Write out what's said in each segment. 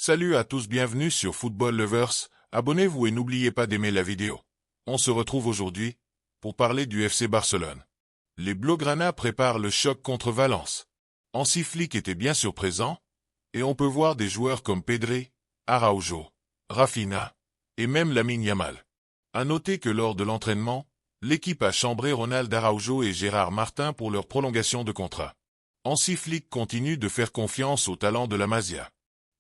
Salut à tous, bienvenue sur Football Lovers, abonnez-vous et n'oubliez pas d'aimer la vidéo. On se retrouve aujourd'hui pour parler du FC Barcelone. Les Blaugrana préparent le choc contre Valence. Hansi Flick était bien sûr présent, et on peut voir des joueurs comme Pedri, Araujo, Rafinha, et même Lamine Yamal. À noter que lors de l'entraînement, l'équipe a chambré Ronald Araujo et Gérard Martin pour leur prolongation de contrat. Hansi Flick continue de faire confiance au talent de la Masia.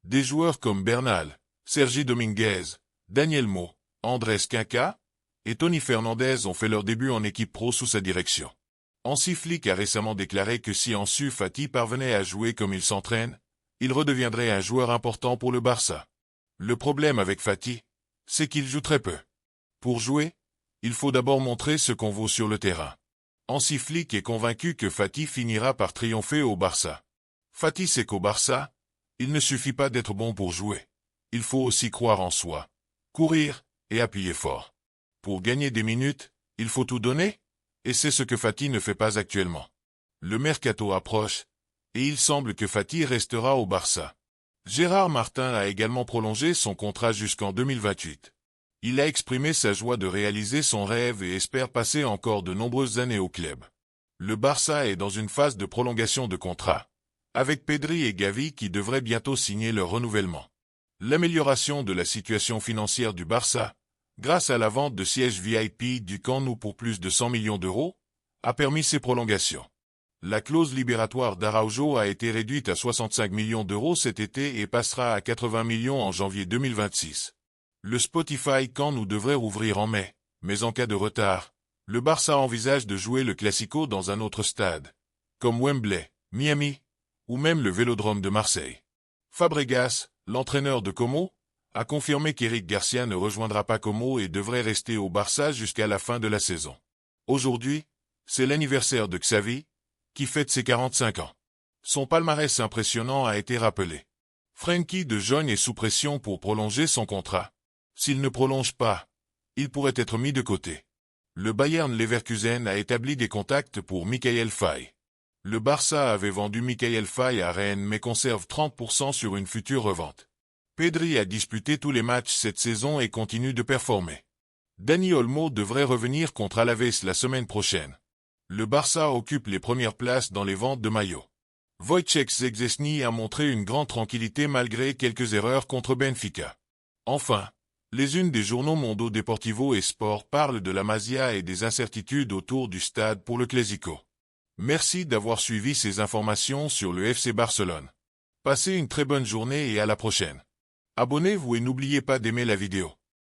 Des joueurs comme Bernal, Sergi Dominguez, Daniel Mo, Andrés Quinca et Tony Fernandez ont fait leur début en équipe pro sous sa direction. Hansi Flick a récemment déclaré que si Ansu Fati parvenait à jouer comme il s'entraîne, il redeviendrait un joueur important pour le Barça. Le problème avec Fati, c'est qu'il joue très peu. Pour jouer, il faut d'abord montrer ce qu'on vaut sur le terrain. Hansi Flick est convaincu que Fati finira par triompher au Barça. Fati sait qu'au Barça, il ne suffit pas d'être bon pour jouer. Il faut aussi croire en soi, courir et appuyer fort. Pour gagner des minutes, il faut tout donner, et c'est ce que Fati ne fait pas actuellement. Le mercato approche, et il semble que Fati restera au Barça. Gérard Martin a également prolongé son contrat jusqu'en 2028. Il a exprimé sa joie de réaliser son rêve et espère passer encore de nombreuses années au club. Le Barça est dans une phase de prolongation de contrat, avec Pedri et Gavi qui devraient bientôt signer leur renouvellement. L'amélioration de la situation financière du Barça, grâce à la vente de sièges VIP du Camp Nou pour plus de 100 millions d'euros, a permis ces prolongations. La clause libératoire d'Araujo a été réduite à 65 millions d'euros cet été et passera à 80 millions en janvier 2026. Le Spotify Camp Nou devrait rouvrir en mai, mais en cas de retard, le Barça envisage de jouer le Classico dans un autre stade, comme Wembley, Miami, ou même le Vélodrome de Marseille. Fabregas, l'entraîneur de Como, a confirmé qu'Éric Garcia ne rejoindra pas Como et devrait rester au Barça jusqu'à la fin de la saison. Aujourd'hui, c'est l'anniversaire de Xavi, qui fête ses 45 ans. Son palmarès impressionnant a été rappelé. Frenkie de Jong est sous pression pour prolonger son contrat. S'il ne prolonge pas, il pourrait être mis de côté. Le Bayern Leverkusen a établi des contacts pour Michael Faye. Le Barça avait vendu Michael Faye à Rennes mais conserve 30% sur une future revente. Pedri a disputé tous les matchs cette saison et continue de performer. Dani Olmo devrait revenir contre Alaves la semaine prochaine. Le Barça occupe les premières places dans les ventes de maillots. Wojciech Szczęsny a montré une grande tranquillité malgré quelques erreurs contre Benfica. Enfin, les unes des journaux Mundo Deportivo et Sport parlent de la Masia et des incertitudes autour du stade pour le Clásico. Merci d'avoir suivi ces informations sur le FC Barcelone. Passez une très bonne journée et à la prochaine. Abonnez-vous et n'oubliez pas d'aimer la vidéo.